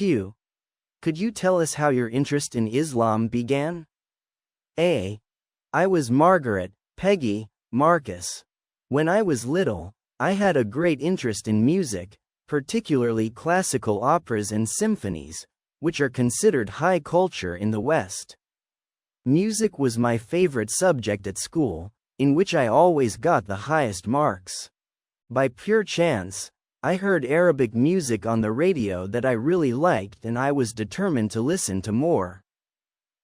Q. Could you tell us how your interest in Islam began? A. I was Margaret, Peggy, Marcus. When I was little, I had a great interest in music, particularly classical operas and symphonies, which are considered high culture in the West. Music was my favorite subject at school, in which I always got the highest marks. By pure chance, I heard Arabic music on the radio that I really liked, and I was determined to listen to more.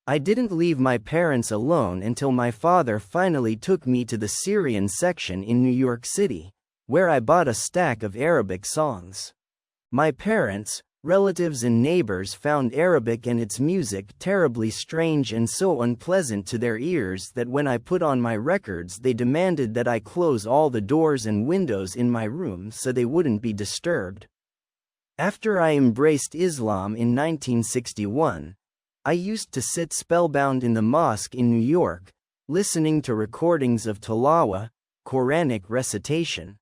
I didn't leave my parents alone until my father finally took me to the Syrian section in New York City, where I bought a stack of Arabic songs. My parents, relatives and neighbors found Arabic and its music terribly strange and so unpleasant to their ears that when I put on my records they demanded that I close all the doors and windows in my room so they wouldn't be disturbed. After I embraced Islam in 1961, I used to sit spellbound in the mosque in New York, listening to recordings of tilawah, Quranic recitation,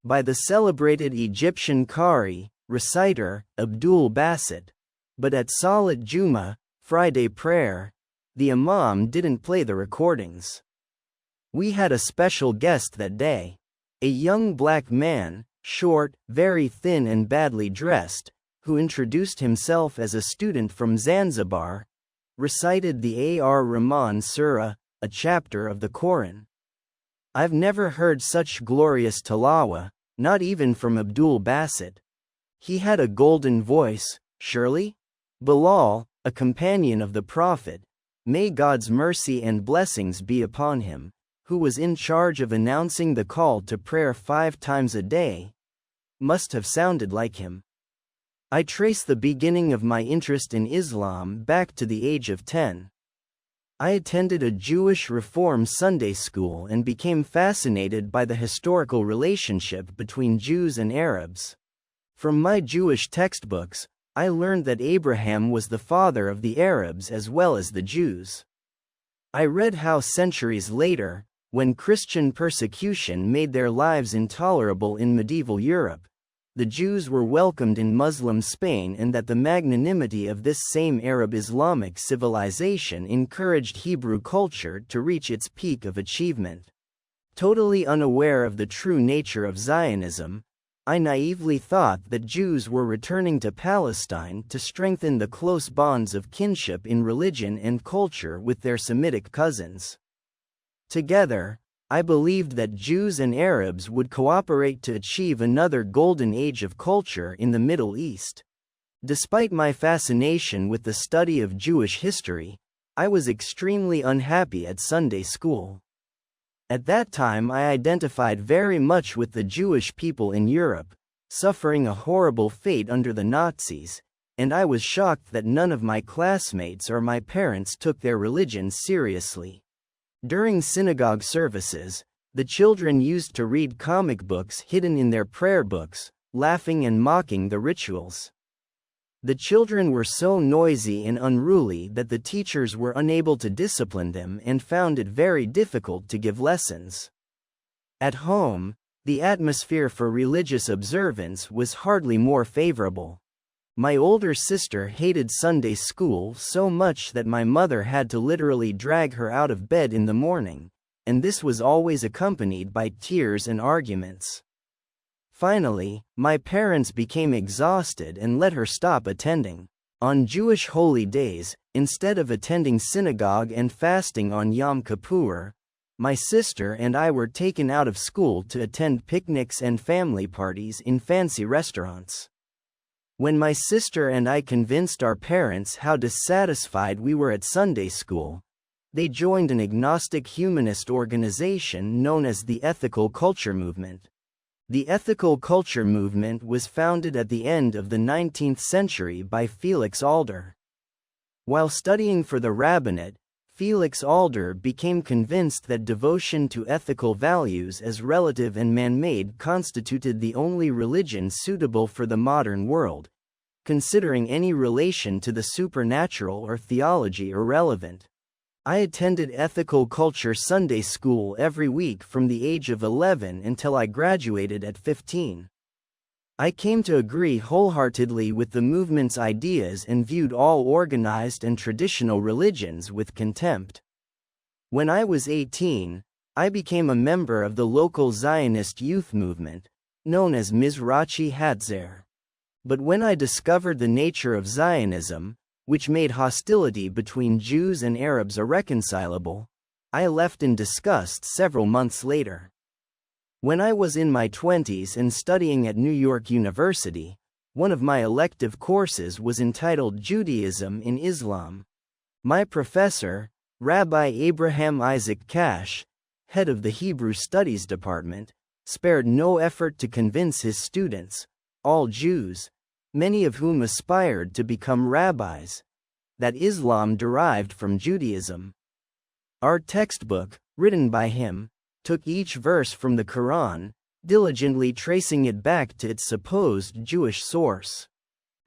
by the celebrated Egyptian Qari, reciter, Abdul Basit. But at Salat Juma, Friday prayer, the Imam didn't play the recordings. We had a special guest that day. A young black man, short, very thin and badly dressed, who introduced himself as a student from Zanzibar, recited the Ar Rahman Surah, a chapter of the Quran. I've never heard such glorious tilawah, not even from Abdul Basit. He had a golden voice, surely? Bilal, a companion of the Prophet, may God's mercy and blessings be upon him, who was in charge of announcing the call to prayer 5 times a day, must have sounded like him. I trace the beginning of my interest in Islam back to the age of 10. I attended a Jewish Reform Sunday school and became fascinated by the historical relationship between Jews and Arabs. From my Jewish textbooks, I learned that Abraham was the father of the Arabs as well as the Jews. I read how centuries later, when Christian persecution made their lives intolerable in medieval Europe, the Jews were welcomed in Muslim Spain, and that the magnanimity of this same Arab Islamic civilization encouraged Hebrew culture to reach its peak of achievement. Totally unaware of the true nature of Zionism, I naively thought that Jews were returning to Palestine to strengthen the close bonds of kinship in religion and culture with their Semitic cousins. Together, I believed that Jews and Arabs would cooperate to achieve another golden age of culture in the Middle East. Despite my fascination with the study of Jewish history, I was extremely unhappy at Sunday school. At that time I identified very much with the Jewish people in Europe, suffering a horrible fate under the Nazis, and I was shocked that none of my classmates or my parents took their religion seriously. During synagogue services, the children used to read comic books hidden in their prayer books, laughing and mocking the rituals. The children were so noisy and unruly that the teachers were unable to discipline them and found it very difficult to give lessons. At home, the atmosphere for religious observance was hardly more favorable. My older sister hated Sunday school so much that my mother had to literally drag her out of bed in the morning, and this was always accompanied by tears and arguments. Finally, my parents became exhausted and let her stop attending. On Jewish holy days, instead of attending synagogue and fasting on Yom Kippur, my sister and I were taken out of school to attend picnics and family parties in fancy restaurants. When my sister and I convinced our parents how dissatisfied we were at Sunday school, they joined an agnostic humanist organization known as the Ethical Culture Movement. The Ethical Culture Movement was founded at the end of the 19th century by Felix Alder. While studying for the rabbinate, Felix Alder became convinced that devotion to ethical values as relative and man-made constituted the only religion suitable for the modern world, considering any relation to the supernatural or theology irrelevant. I attended Ethical Culture Sunday School every week from the age of 11 until I graduated at 15. I came to agree wholeheartedly with the movement's ideas and viewed all organized and traditional religions with contempt. When I was 18, I became a member of the local Zionist youth movement, known as Mizrachi Hatzer. But when I discovered the nature of Zionism, which made hostility between Jews and Arabs irreconcilable, I left in disgust several months later. When I was in my 20s and studying at New York University, one of my elective courses was entitled Judaism in Islam. My professor, Rabbi Abraham Isaac Cash, head of the Hebrew Studies Department, spared no effort to convince his students, all Jews, many of whom aspired to become rabbis, that Islam derived from Judaism. Our textbook, written by him, took each verse from the Quran, diligently tracing it back to its supposed Jewish source.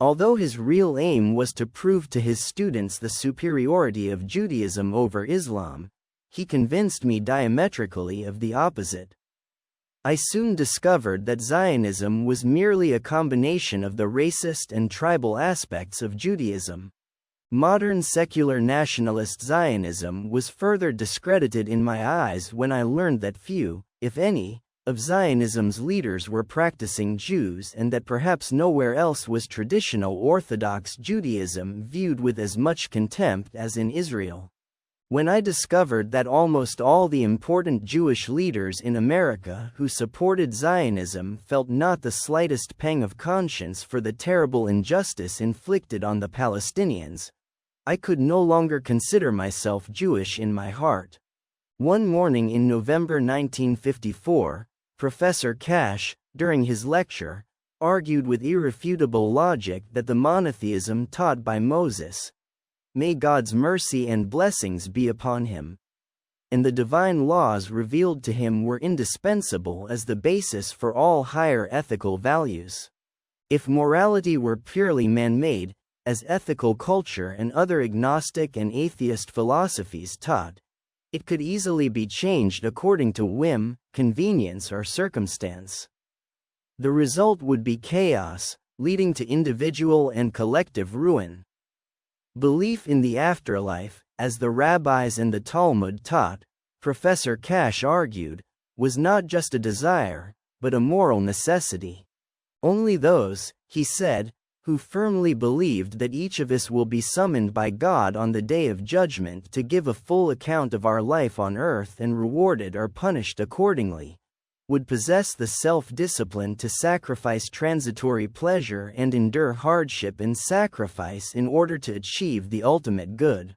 Although his real aim was to prove to his students the superiority of Judaism over Islam, he convinced me diametrically of the opposite. I soon discovered that Zionism was merely a combination of the racist and tribal aspects of Judaism. Modern secular nationalist Zionism was further discredited in my eyes when I learned that few, if any, of Zionism's leaders were practicing Jews and that perhaps nowhere else was traditional Orthodox Judaism viewed with as much contempt as in Israel. When I discovered that almost all the important Jewish leaders in America who supported Zionism felt not the slightest pang of conscience for the terrible injustice inflicted on the Palestinians, I could no longer consider myself Jewish in my heart. One morning in November 1954, Professor Cash, during his lecture, argued with irrefutable logic that the monotheism taught by Moses, may God's mercy and blessings be upon him, and the divine laws revealed to him were indispensable as the basis for all higher ethical values. If morality were purely man-made, as ethical culture and other agnostic and atheist philosophies taught, it could easily be changed according to whim, convenience, or circumstance. The result would be chaos, leading to individual and collective ruin. Belief in the afterlife, as the rabbis and the Talmud taught, Professor Cash argued, was not just a desire, but a moral necessity. Only those, he said, who firmly believed that each of us will be summoned by God on the day of judgment to give a full account of our life on earth and rewarded or punished accordingly, would possess the self-discipline to sacrifice transitory pleasure and endure hardship and sacrifice in order to achieve the ultimate good.